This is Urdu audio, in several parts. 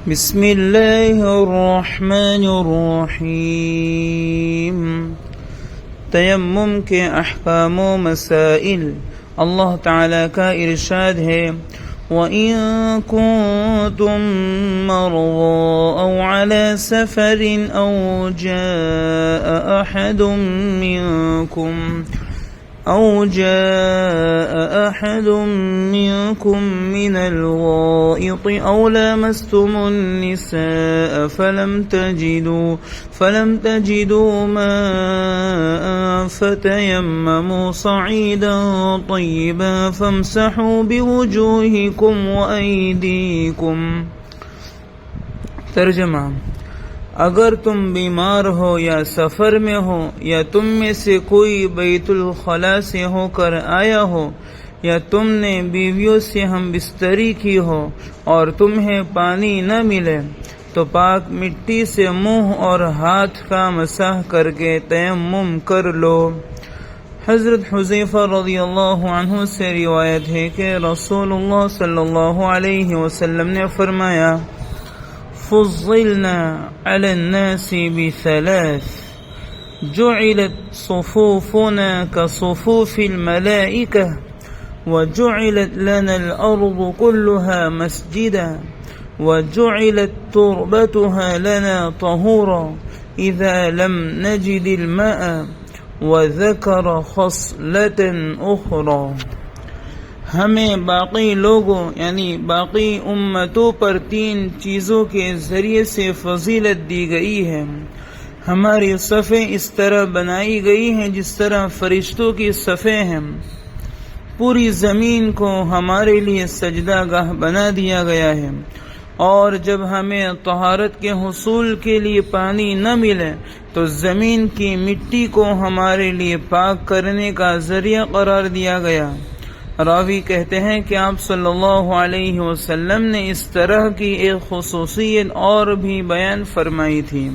بسم اللہ الرحمن الرحیم۔ تیمم کے احکام و مسائل۔ اللہ تعالیٰ کا ارشاد ہے وَإِن كُنتُم مَّرْضَىٰ أَوْ عَلَىٰ سَفَرٍ أَوْ جَاءَ أَحَدٌ مِّنكُم مِّنَ الْغَائِطِ أَوْ لَامَسْتُمُ النِّسَاءَ فَلَمْ تَجِدُوا مَاءً فَتَيَمَّمُوا صَعِيدًا طَيِّبًا فَامْسَحُوا بِوُجُوهِكُمْ وَأَيْدِيكُمْ۔ ترجمہ: اگر تم بیمار ہو یا سفر میں ہو یا تم میں سے کوئی بیت الخلاء سے ہو کر آیا ہو یا تم نے بیویوں سے ہم بستری کی ہو اور تمہیں پانی نہ ملے تو پاک مٹی سے منہ اور ہاتھ کا مسح کر کے تیمم کر لو۔ حضرت حذیفہ رضی اللہ عنہ سے روایت ہے کہ رسول اللہ صلی اللہ علیہ وسلم نے فرمایا فضلنا على الناس بثلاث جعلت صفوفنا كصفوف الملائكة وجعلت لنا الأرض كلها مسجدا وجعلت تربتها لنا طهورا إذا لم نجد الماء وذكر خصلة أخرى۔ ہمیں باقی لوگوں یعنی باقی امتوں پر تین چیزوں کے ذریعے سے فضیلت دی گئی ہے۔ ہماری صفیں اس طرح بنائی گئی ہیں جس طرح فرشتوں کی صفیں ہیں۔ پوری زمین کو ہمارے لیے سجدہ گاہ بنا دیا گیا ہے، اور جب ہمیں طہارت کے حصول کے لیے پانی نہ ملے تو زمین کی مٹی کو ہمارے لیے پاک کرنے کا ذریعہ قرار دیا گیا۔ راوی کہتے ہیں کہ آپ صلی اللہ علیہ وسلم نے اس طرح کی ایک خصوصیت اور بھی بیان فرمائی تھی۔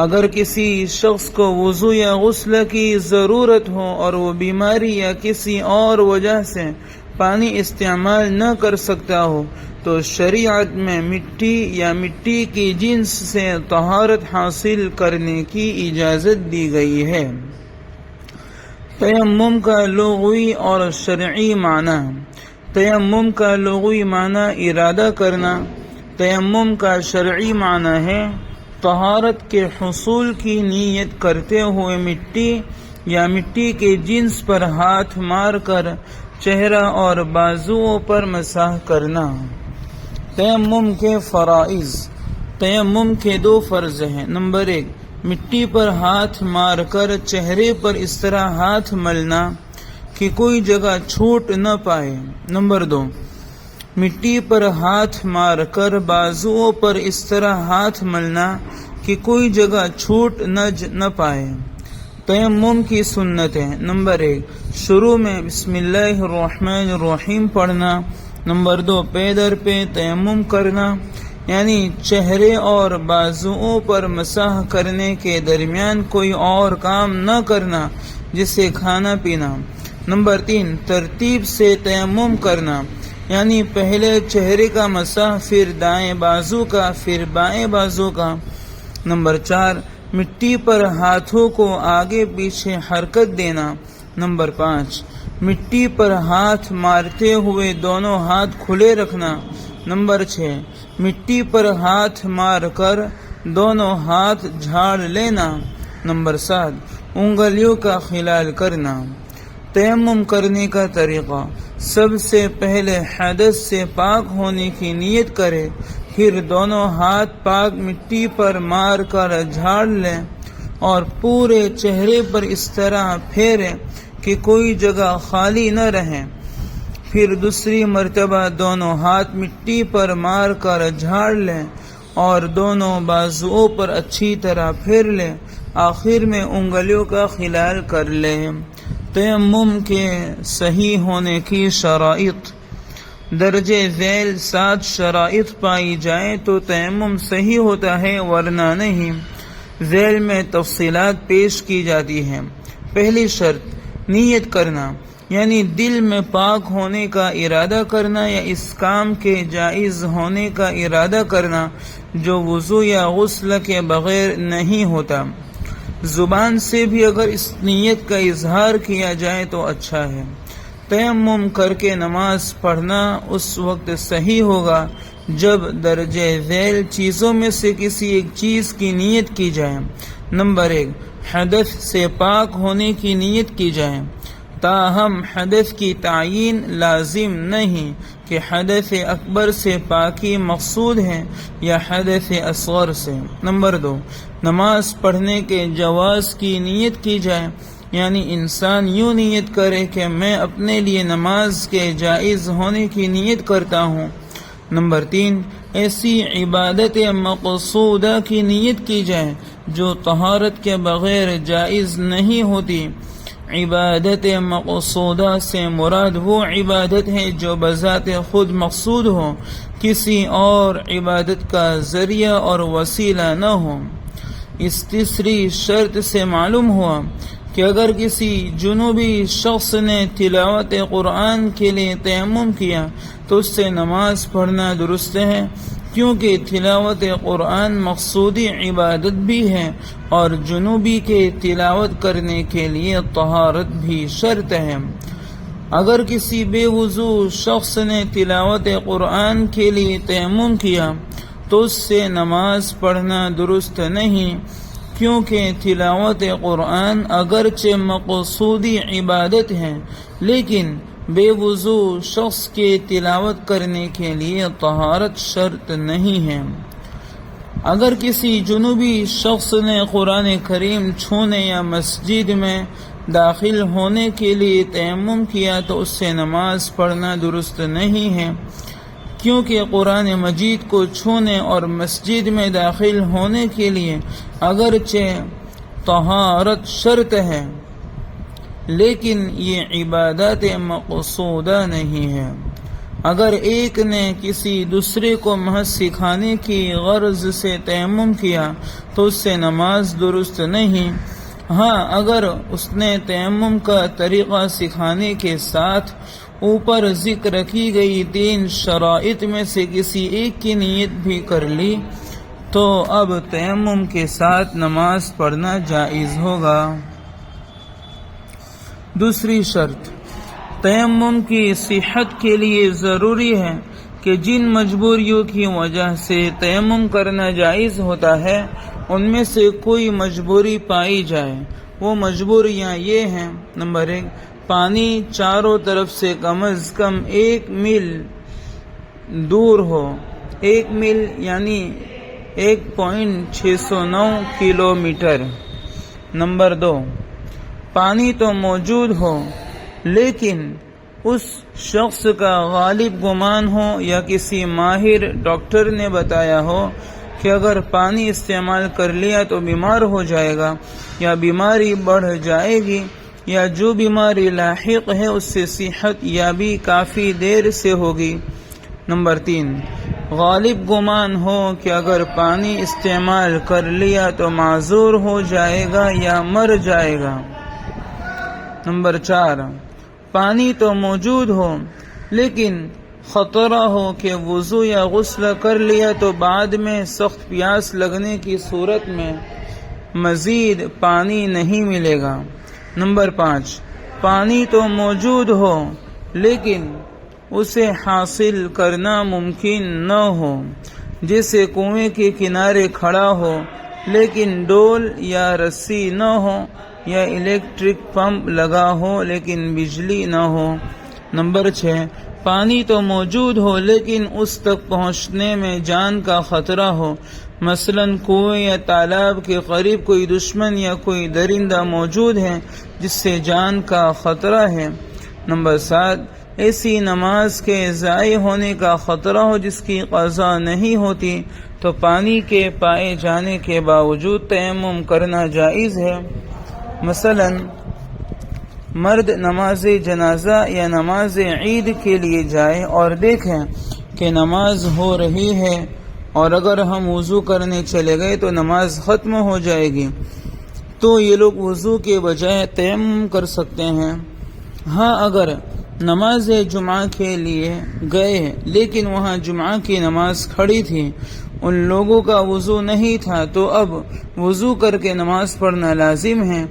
اگر کسی شخص کو وضو یا غسل کی ضرورت ہو اور وہ بیماری یا کسی اور وجہ سے پانی استعمال نہ کر سکتا ہو تو شریعت میں مٹی یا مٹی کی جنس سے طہارت حاصل کرنے کی اجازت دی گئی ہے۔ تیمم کا لغوی اور شرعی معنی۔ تیمم کا لغوی معنی ارادہ کرنا۔ تیمم کا شرعی معنی ہے طہارت کے حصول کی نیت کرتے ہوئے مٹی یا مٹی کے جنس پر ہاتھ مار کر چہرہ اور بازوؤں پر مسح کرنا۔ تیمم کے فرائض۔ تیمم کے 2 فرض ہیں۔ نمبر 1، مٹی پر ہاتھ مار کر چہرے پر اس طرح ہاتھ ملنا کہ کوئی جگہ چھوٹ نہ پائے۔ نمبر 2، مٹی پر ہاتھ مار کر بازوؤں پر اس طرح ہاتھ ملنا کہ کوئی جگہ چھوٹ نہ پائے۔ تیمم کی سنتیں۔ نمبر 1، شروع میں بسم اللہ الرحمن الرحیم پڑھنا۔ نمبر 2، پے در پہ تیمم کرنا، یعنی چہرے اور بازوؤں پر مسح کرنے کے درمیان کوئی اور کام نہ کرنا جیسے کھانا پینا۔ نمبر 3، ترتیب سے تیمم کرنا، یعنی پہلے چہرے کا مسح، پھر دائیں بازو کا، پھر بائیں بازو کا۔ نمبر 4، مٹی پر ہاتھوں کو آگے پیچھے حرکت دینا۔ نمبر 5، مٹی پر ہاتھ مارتے ہوئے دونوں ہاتھ کھلے رکھنا۔ نمبر 6، مٹی پر ہاتھ مار کر دونوں ہاتھ جھاڑ لینا۔ نمبر 7، انگلیوں کا خلال کرنا۔ تیمم کرنے کا طریقہ: سب سے پہلے حدث سے پاک ہونے کی نیت کرے، پھر دونوں ہاتھ پاک مٹی پر مار کر جھاڑ لیں اور پورے چہرے پر اس طرح پھیرے کہ کوئی جگہ خالی نہ رہے۔ پھر دوسری مرتبہ دونوں ہاتھ مٹی پر مار کر جھاڑ لیں اور دونوں بازوؤں پر اچھی طرح پھیر لیں۔ آخر میں انگلیوں کا خلال کر لیں۔ تیمم کے صحیح ہونے کی شرائط۔ درجہ ذیل 7 شرائط پائی جائیں تو تیمم صحیح ہوتا ہے، ورنہ نہیں۔ ذیل میں تفصیلات پیش کی جاتی ہیں۔ پہلی شرط نیت کرنا، یعنی دل میں پاک ہونے کا ارادہ کرنا یا اس کام کے جائز ہونے کا ارادہ کرنا جو وضو یا غسل کے بغیر نہیں ہوتا۔ زبان سے بھی اگر اس نیت کا اظہار کیا جائے تو اچھا ہے۔ تیمم کر کے نماز پڑھنا اس وقت صحیح ہوگا جب درجہ ذیل چیزوں میں سے کسی ایک چیز کی نیت کی جائے۔ نمبر 1، حدث سے پاک ہونے کی نیت کی جائے، تاہم حدث کی تعیین لازم نہیں کہ حدث اکبر سے پاکی مقصود ہے یا حدث اصغر سے۔ نمبر 2، نماز پڑھنے کے جواز کی نیت کی جائے، یعنی انسان یوں نیت کرے کہ میں اپنے لیے نماز کے جائز ہونے کی نیت کرتا ہوں۔ نمبر 3، ایسی عبادت مقصودہ کی نیت کی جائے جو طہارت کے بغیر جائز نہیں ہوتی۔ عبادت مقصودہ سے مراد وہ عبادت ہے جو بذات خود مقصود ہو، کسی اور عبادت کا ذریعہ اور وسیلہ نہ ہو۔ اس تیسری شرط سے معلوم ہوا کہ اگر کسی جنوبی شخص نے تلاوت قرآن کے لیے تیمم کیا تو اس سے نماز پڑھنا درست ہے، کیونکہ تلاوت قرآن مقصودی عبادت بھی ہے اور جنوبی کے تلاوت کرنے کے لیے طہارت بھی شرط ہے۔ اگر کسی بے وضو شخص نے تلاوت قرآن کے لیے تیمم کیا تو اس سے نماز پڑھنا درست نہیں، کیونکہ تلاوت قرآن اگرچہ مقصودی عبادت ہے لیکن بے وضو شخص کے تلاوت کرنے کے لیے طہارت شرط نہیں ہے۔ اگر کسی جنوبی شخص نے قرآن کریم چھونے یا مسجد میں داخل ہونے کے لیے تیمم کیا تو اس سے نماز پڑھنا درست نہیں ہے، کیونکہ قرآن مجید کو چھونے اور مسجد میں داخل ہونے کے لیے اگرچہ طہارت شرط ہے لیکن یہ عبادت مقصودہ نہیں ہے۔ اگر ایک نے کسی دوسرے کو محض سکھانے کی غرض سے تیمم کیا تو اس سے نماز درست نہیں۔ ہاں، اگر اس نے تیمم کا طریقہ سکھانے کے ساتھ اوپر ذکر کی گئی 3 شرائط میں سے کسی ایک کی نیت بھی کر لی تو اب تیمم کے ساتھ نماز پڑھنا جائز ہوگا۔ دوسری شرط، تیمم کی صحت کے لیے ضروری ہے کہ جن مجبوریوں کی وجہ سے تیمم کرنا جائز ہوتا ہے ان میں سے کوئی مجبوری پائی جائے۔ وہ مجبوریاں یہ ہیں: نمبر 1، پانی چاروں طرف سے کم از کم 1 میل دور ہو۔ 1 میل یعنی 1.609 کلومیٹر۔ نمبر 2، پانی تو موجود ہو لیکن اس شخص کا غالب گمان ہو یا کسی ماہر ڈاکٹر نے بتایا ہو کہ اگر پانی استعمال کر لیا تو بیمار ہو جائے گا یا بیماری بڑھ جائے گی یا جو بیماری لاحق ہے اس سے صحت یابی کافی دیر سے ہوگی۔ نمبر 3، غالب گمان ہو کہ اگر پانی استعمال کر لیا تو معذور ہو جائے گا یا مر جائے گا۔ نمبر 4، پانی تو موجود ہو لیکن خطرہ ہو کہ وضو یا غسل کر لیا تو بعد میں سخت پیاس لگنے کی صورت میں مزید پانی نہیں ملے گا۔ نمبر 5، پانی تو موجود ہو لیکن اسے حاصل کرنا ممکن نہ ہو، جیسے کنویں کے کنارے کھڑا ہو لیکن ڈول یا رسی نہ ہو یا الیکٹرک پمپ لگا ہو لیکن بجلی نہ ہو۔ نمبر 6، پانی تو موجود ہو لیکن اس تک پہنچنے میں جان کا خطرہ ہو، مثلا کنویں یا تالاب کے قریب کوئی دشمن یا کوئی درندہ موجود ہے جس سے جان کا خطرہ ہے۔ نمبر 7، ایسی نماز کے ضائع ہونے کا خطرہ ہو جس کی قضا نہیں ہوتی تو پانی کے پائے جانے کے باوجود تیمم کرنا جائز ہے۔ مثلا مرد نماز جنازہ یا نماز عید کے لیے جائے اور دیکھیں کہ نماز ہو رہی ہے اور اگر ہم وضو کرنے چلے گئے تو نماز ختم ہو جائے گی، تو یہ لوگ وضو کے بجائے تیمم کر سکتے ہیں۔ ہاں اگر نماز جمعہ کے لیے گئے لیکن وہاں جمعہ کی نماز کھڑی تھی، ان لوگوں کا وضو نہیں تھا، تو اب وضو کر کے نماز پڑھنا لازم ہے،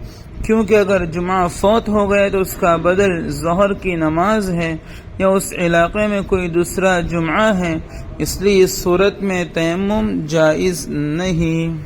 کیونکہ اگر جمعہ فوت ہو گئے تو اس کا بدل ظہر کی نماز ہے یا اس علاقے میں کوئی دوسرا جمعہ ہے، اس لیے اس صورت میں تیمم جائز نہیں۔